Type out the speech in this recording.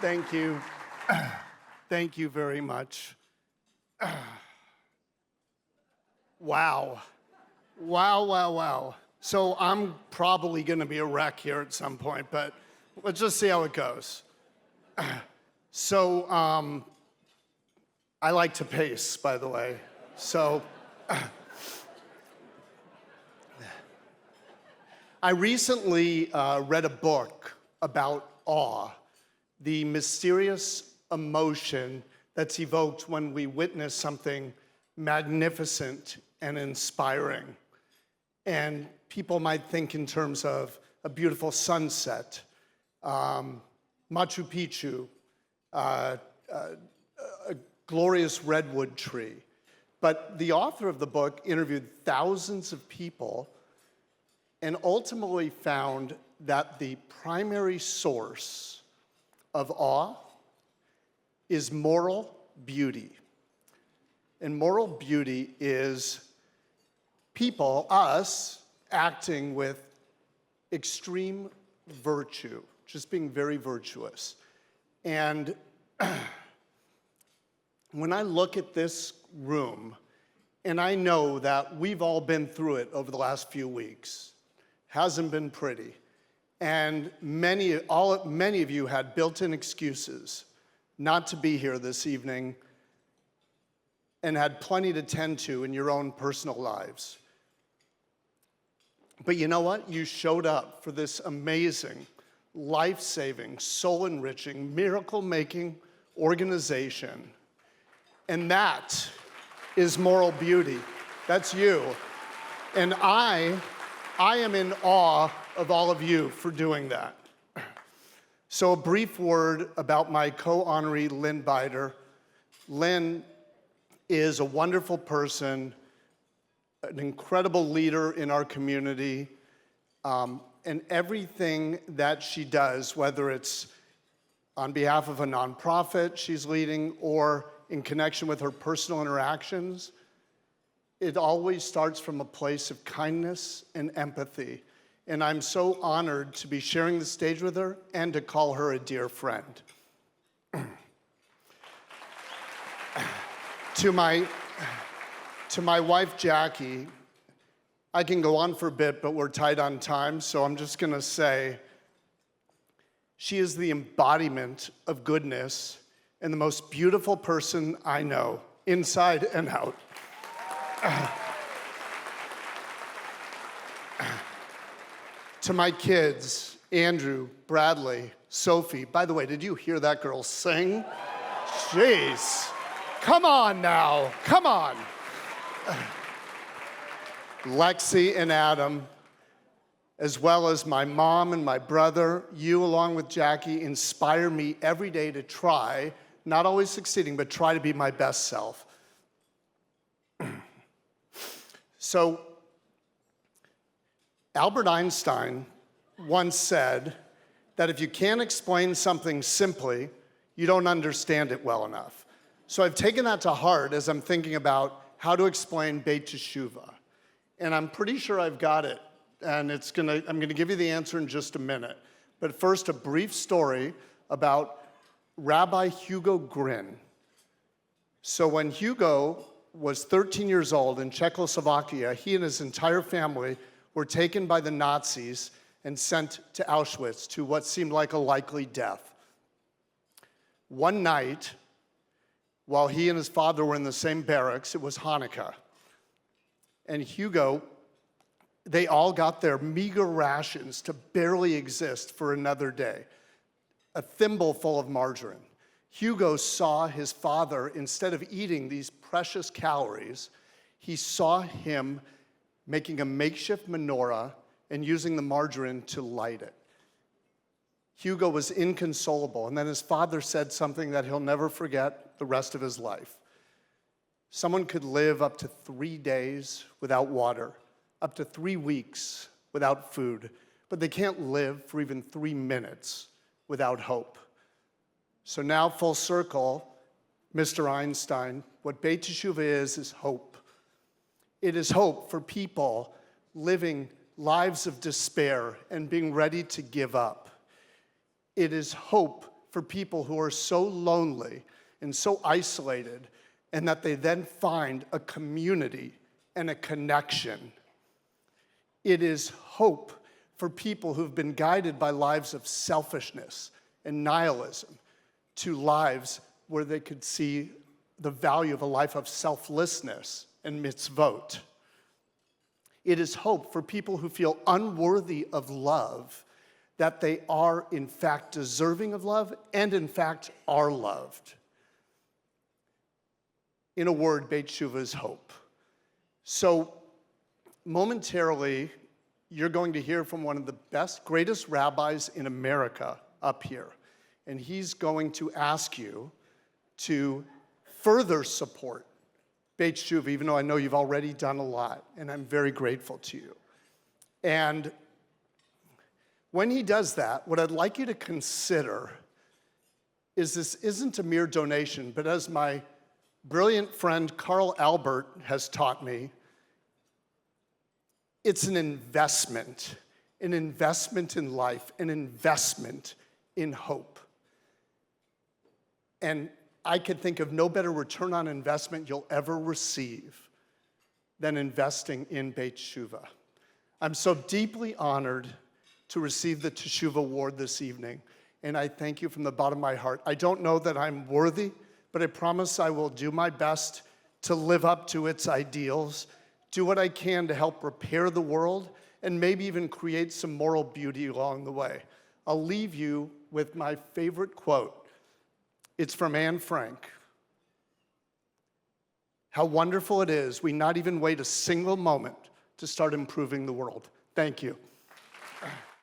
Thank you. Thank you very much. Wow. Wow. So I'm probably going to be a wreck here at some point, but let's just see how it goes. So I like to pace, by the way. So I recently read a book about awe, the mysterious emotion that's evoked when we witness something magnificent and inspiring. And people might think in terms of a beautiful sunset, Machu Picchu, a glorious redwood tree. But the author of the book interviewed thousands of people and ultimately found that the primary source of awe is moral beauty. And moral beauty is people, us, acting with extreme virtue, just being very virtuous. And when I look at this room, and I know that we've all been through it over the last few weeks, hasn't been pretty. And many of you had built-in excuses not to be here this evening and had plenty to tend to in your own personal lives. But you know what? You showed up for this amazing, life-saving, soul-enriching, miracle-making organization. And that is moral beauty. That's you. And I am in awe of all of you for doing that. So a brief word about my co-honoree, Lynn Bider. Lynn is a wonderful person, an incredible leader in our community, and everything that she does, whether it's on behalf of a nonprofit she's leading or in connection with her personal interactions, it always starts from a place of kindness and empathy. And I'm so honored to be sharing the stage with her and to call her a dear friend. To my wife, Jackie, I can go on for a bit, but we're tight on time, so I'm just gonna say, she is the embodiment of goodness and the most beautiful person I know, inside and out. To my kids, Andrew, Bradley, Sophie. By the way, did you hear that girl sing? Jeez. Come on now, come on. Lexi and Adam, as well as my mom and my brother, you along with Jackie, inspire me every day to try, not always succeeding, but try to be my best self. So, Albert Einstein once said that if you can't explain something simply, you don't understand it well enough. So I've taken that to heart as I'm thinking about how to explain Beit Teshuvah. And I'm pretty sure I've got it. And I'm gonna give you the answer in just a minute. But first, a brief story about Rabbi Hugo Grin. So when Hugo was 13 years old in Czechoslovakia, he and his entire family were taken by the Nazis and sent to Auschwitz to what seemed like a likely death. One night, while he and his father were in the same barracks, it was Hanukkah. And Hugo, they all got their meager rations to barely exist for another day. A thimble full of margarine. Hugo saw his father, instead of eating these precious calories, he saw him making a makeshift menorah and using the margarine to light it. Hugo was inconsolable, and then his father said something that he'll never forget the rest of his life. Someone could live up to 3 days without water, up to 3 weeks without food, but they can't live for even 3 minutes without hope. So now, full circle, Mr. Einstein, what Beit Teshuvah is hope. It is hope for people living lives of despair and being ready to give up. It is hope for people who are so lonely and so isolated, and that they then find a community and a connection. It is hope for people who've been guided by lives of selfishness and nihilism to lives where they could see the value of a life of selflessness and mitzvot. It is hope for people who feel unworthy of love, that they are in fact deserving of love and in fact are loved. In a word, Beit Shuvah is hope. So momentarily, you're going to hear from one of the best, greatest rabbis in America up here. And he's going to ask you to further support Beit Shuvah, even though I know you've already done a lot, and I'm very grateful to you. And when he does that, what I'd like you to consider is this isn't a mere donation, but as my brilliant friend Carl Albert has taught me, it's an investment in life, an investment in hope. And I could think of no better return on investment you'll ever receive than investing in Beit Shuvah. I'm so deeply honored to receive the Teshuvah Award this evening, and I thank you from the bottom of my heart. I don't know that I'm worthy, but I promise I will do my best to live up to its ideals, do what I can to help repair the world, and maybe even create some moral beauty along the way. I'll leave you with my favorite quote. It's from Anne Frank. How wonderful it is we not even wait a single moment to start improving the world. Thank you.